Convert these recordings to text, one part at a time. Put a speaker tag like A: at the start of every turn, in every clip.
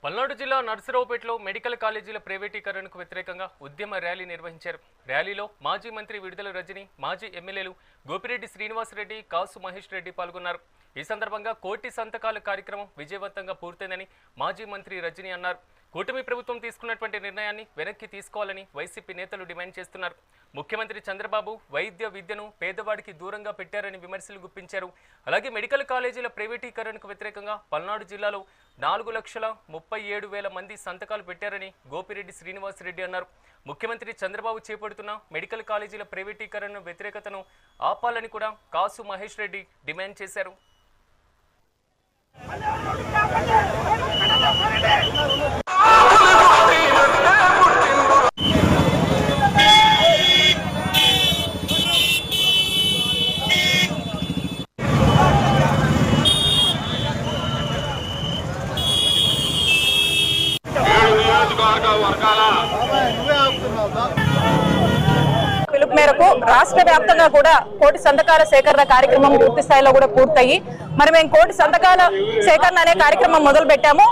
A: పల్నాడు జిల్లా నర్సరావుపేటలో మెడికల్ కాలేజీల ప్రైవేటీకరణకు వ్యతిరేకంగా ఉద్యమ ర్యాలీ నిర్వహించారు. ర్యాలీలో మాజీ మంత్రి విడుదల రజని, మాజీ ఎమ్మెల్యేలు గోపిరెడ్డి శ్రీనివాసరెడ్డి, కాసు మహేష్ రెడ్డి పాల్గొన్నారు. ఈ సందర్భంగా కోటి సంతకాల కార్యక్రమం విజయవంతంగా పూర్తయిందని మాజీ మంత్రి రజని అన్నారు. కూటమి ప్రభుత్వం తీసుకున్నటువంటి నిర్ణయాన్ని వెనక్కి తీసుకోవాలని వైసీపీ నేతలు డిమాండ్ చేస్తున్నారు. ముఖ్యమంత్రి చంద్రబాబు వైద్య విద్యను పేదవాడికి దూరంగా పెట్టారని విమర్శలు గుప్పించారు. అలాగే మెడికల్ కాలేజీల ప్రైవేటీకరణకు వ్యతిరేకంగా పల్నాడు జిల్లాలో 4,37,000 మంది సంతకాలు పెట్టారని గోపిరెడ్డి శ్రీనివాసరెడ్డి అన్నారు. ముఖ్యమంత్రి చంద్రబాబు చేపడుతున్న మెడికల్ కాలేజీల ప్రైవేటీకరణ వ్యతిరేకతను ఆపాలని కూడా కాసు మహేష్ రెడ్డి డిమాండ్ చేశారు.
B: పిలుపు మేరకు రాష్ట్ర వ్యాప్తంగా కూడా కోటి సంతకాల సేకరణ కార్యక్రమం పూర్తి స్థాయిలో కూడా పూర్తయి మరి మేము కోటి సంతకాల సేకరణ అనే కార్యక్రమం మొదలు పెట్టాము.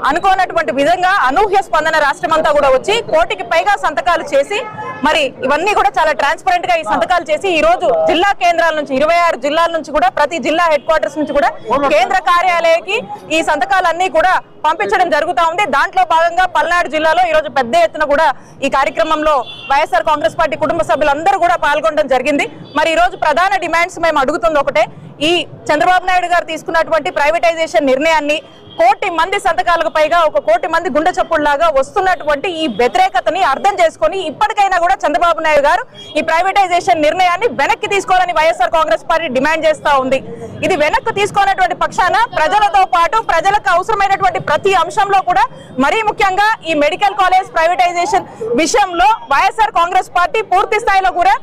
B: అనుకోనటువంటి విధంగా అనూహ్య స్పందన రాష్ట్రం అంతా కూడా వచ్చి కోటికి పైగా సంతకాలు చేసి మరి ఇవన్నీ కూడా చాలా ట్రాన్స్పరెంట్ గా ఈ సంతకాలు చేసి ఈ రోజు జిల్లా కేంద్రాల నుంచి 26 జిల్లాల నుంచి కూడా ప్రతి జిల్లా హెడ్ క్వార్టర్స్ నుంచి కూడా కేంద్ర కార్యాలయానికి ఈ సంతకాలన్నీ కూడా పంపించడం జరుగుతూ ఉంది. దాంట్లో భాగంగా పల్నాడు జిల్లాలో ఈ రోజు పెద్ద ఎత్తున కూడా ఈ కార్యక్రమంలో వైఎస్ఆర్ కాంగ్రెస్ పార్టీ కుటుంబ సభ్యులందరూ కూడా పాల్గొనడం జరిగింది. మరి ఈ రోజు ప్రధాన డిమాండ్స్ మేము అడుగుతుంది ఒకటే, ఈ చంద్రబాబు నాయుడు గారు తీసుకున్నటువంటి ప్రైవేటైజేషన్ నిర్ణయాన్ని కోటి మంది సంతకాలకు పైగా 1 కోటి మంది గుండె చప్పుడులాగా వస్తున్నటువంటి ఈ వ్యతిరేకతని అర్థం చేసుకొని ఇప్పటికైనా కూడా చంద్రబాబు నాయుడు గారు ఈ ప్రైవేటైజేషన్ నిర్ణయాన్ని వెనక్కి తీసుకోవాలని వైఎస్ఆర్ కాంగ్రెస్ పార్టీ డిమాండ్ చేస్తా ఉంది. ఇది వెనక్కి తీసుకున్నటువంటి పక్షాన ప్రజలతో పాటు ప్రజలకు అవసరమైనటువంటి ప్రతి అంశంలో కూడా మరీ ముఖ్యంగా ఈ మెడికల్ కాలేజ్ ప్రైవేటైజేషన్ విషయంలో వైఎస్ఆర్ కాంగ్రెస్ పార్టీ పూర్తి స్థాయిలో కూడా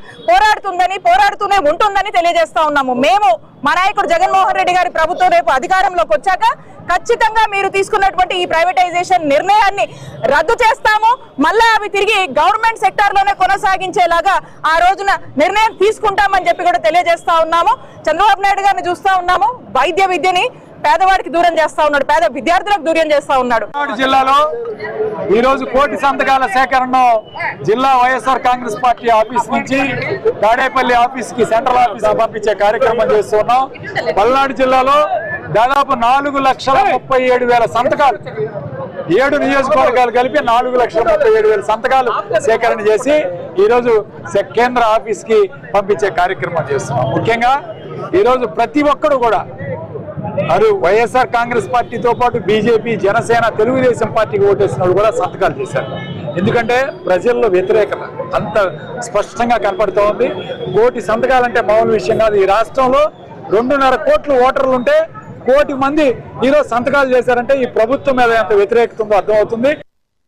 B: పోరాడుతూనే ఉంటుందని తెలియజేస్తా ఉన్నాము. మేము మా నాయకుడు జగన్మోహన్ రెడ్డి గారి ప్రభుత్వం రేపు అధికారంలోకి వచ్చాక ఖచ్చితంగా మీరు తీసుకున్నటువంటి ఈ ప్రైవేటైజేషన్ నిర్ణయాన్ని రద్దు చేస్తాము. మళ్ళా అవి తిరిగి గవర్నమెంట్ సెక్టార్ లోనే కొనసాగించేలాగా ఆ రోజున నిర్ణయం తీసుకుంటామని చెప్పి కూడా తెలియజేస్తా ఉన్నాము. చంద్రబాబు నాయుడు గారిని చూస్తా ఉన్నాము, వైద్య విద్యని పేదవాడికి దూరం చేస్తా ఉన్నాడు, పేద విద్యార్థులకు దూరం చేస్తా ఉన్నాడు.
C: జిల్లాలో ఈ రోజు కోటి సంతకాల సేకరణ జిల్లా వైఎస్ఆర్ కాంగ్రెస్ పార్టీ ఆఫీస్ నుంచి తాడేపల్లి ఆఫీస్ కి సెంట్రల్ ఆఫీస్ పంపించే కార్యక్రమం చేస్తున్నాం. పల్నాడు జిల్లాలో దాదాపు 4,37,000 సంతకాలు 7 నియోజకవర్గాలు కలిపి 4,37,000 సంతకాలు సేకరణ చేసి ఈరోజు కేంద్ర ఆఫీస్ కి పంపించే కార్యక్రమం చేస్తున్నాం. ముఖ్యంగా ఈరోజు ప్రతి ఒక్కరు కూడా వైఎస్ఆర్ కాంగ్రెస్ పార్టీతో పాటు బీజేపీ, జనసేన, తెలుగుదేశం పార్టీకి ఓటేసిన వాళ్ళు కూడా సంతకాలు చేశారు. ఎందుకంటే ప్రజల్లో వ్యతిరేకత అంత స్పష్టంగా కనపడుతూ ఉంది. కోటి సంతకాలంటే మామూలు విషయం కాదు. ఈ రాష్ట్రంలో 2.5 కోట్ల ఓటర్లు ఉంటే 1 కోటి మంది ఈరోజు సంతకాలు చేశారంటే ఈ ప్రభుత్వం మీద ఎంత వ్యతిరేకత ఉందో అర్థమవుతుంది.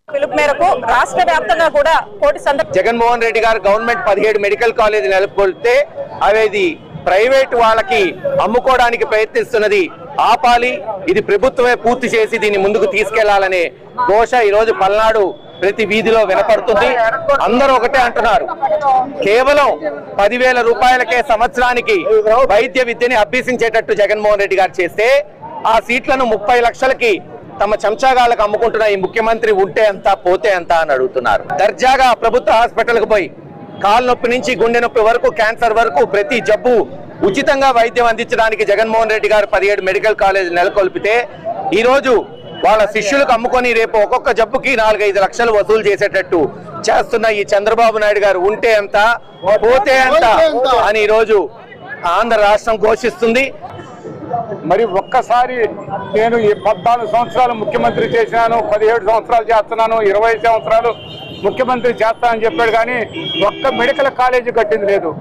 B: పిలుపు మేరకు రాష్ట్ర వ్యాప్తంగా కూడా కోటి సంతకాలు
D: జగన్మోహన్ రెడ్డి గారు గవర్నమెంట్ 17 మెడికల్ కాలేజీ నెలకొల్పితే అవేది ప్రైవేట్ వాళ్ళకి అమ్ముకోవడానికి ప్రయత్నిస్తున్నది ఆపాలి. ఇది ప్రభుత్వమే పూర్తి చేసి దీన్ని ముందుకు తీసుకెళ్లాలనే ఘోష ఈ రోజు పల్నాడు ప్రతి వీధిలో వినపడుతుంది. అందరూ ఒకటే అంటున్నారు, కేవలం 10,000 రూపాయలకే సంవత్సరానికి వైద్య విద్యని అభ్యసించేటట్టు జగన్మోహన్ రెడ్డి గారు చేస్తే ఆ సీట్లను 30 లక్షలకి తమ చెంచాగాళ్ళకు అమ్ముకుంటున్న ఈ ముఖ్యమంత్రి ఉంటే ఎంత పోతే ఎంత అని అడుగుతున్నారు. దర్జాగా ప్రభుత్వ హాస్పిటల్కి పోయి కాలు నొప్పి నుంచి గుండె నొప్పి వరకు, క్యాన్సర్ వరకు ప్రతి జబ్బు ఉచితంగా వైద్యం అందించడానికి జగన్మోహన్ రెడ్డి గారు 17 మెడికల్ కాలేజ్ నెలకొల్పితే ఈరోజు వాళ్ళ శిష్యులకు అమ్ముకొని రేపు ఒక్కొక్క జబ్బుకి 4-5 లక్షలు వసూలు చేసేటట్టు చేస్తున్న ఈ చంద్రబాబు నాయుడు గారు ఉంటే ఎంత పోతే ఎంత అని ఈరోజు ఆంధ్ర రాష్ట్రం ఘోషిస్తుంది.
C: మరి ఒక్కసారి నేను ఈ 14 సంవత్సరాలు ముఖ్యమంత్రి చేసినాను, 17 సంవత్సరాలు చేస్తున్నాను, 20 సంవత్సరాలు ముఖ్యమంత్రి చేస్తానని చెప్పాడు, కానీ ఒక్క మెడికల్ కాలేజీ కట్టింది లేదు.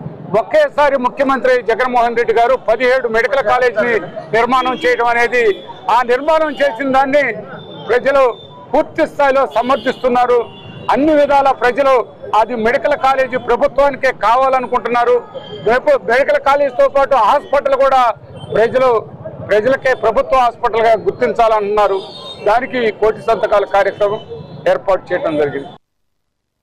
C: ఒకేసారి ముఖ్యమంత్రి జగన్మోహన్ రెడ్డి గారు 17 మెడికల్ కాలేజీని నిర్మాణం చేయడం అనేది, ఆ నిర్మాణం చేసిన దాన్ని ప్రజలు పూర్తి స్థాయిలో సమర్థిస్తున్నారు. అన్ని విధాల ప్రజలు అది మెడికల్ కాలేజీ ప్రభుత్వానికే కావాలనుకుంటున్నారు. రేపు మెడికల్ కాలేజీతో పాటు హాస్పిటల్ కూడా ప్రజలకే ప్రభుత్వ హాస్పిటల్గా గుర్తించాలన్నారు. దానికి కోటి సంతకాల కార్యక్రమం ఏర్పాటు చేయడం జరిగింది.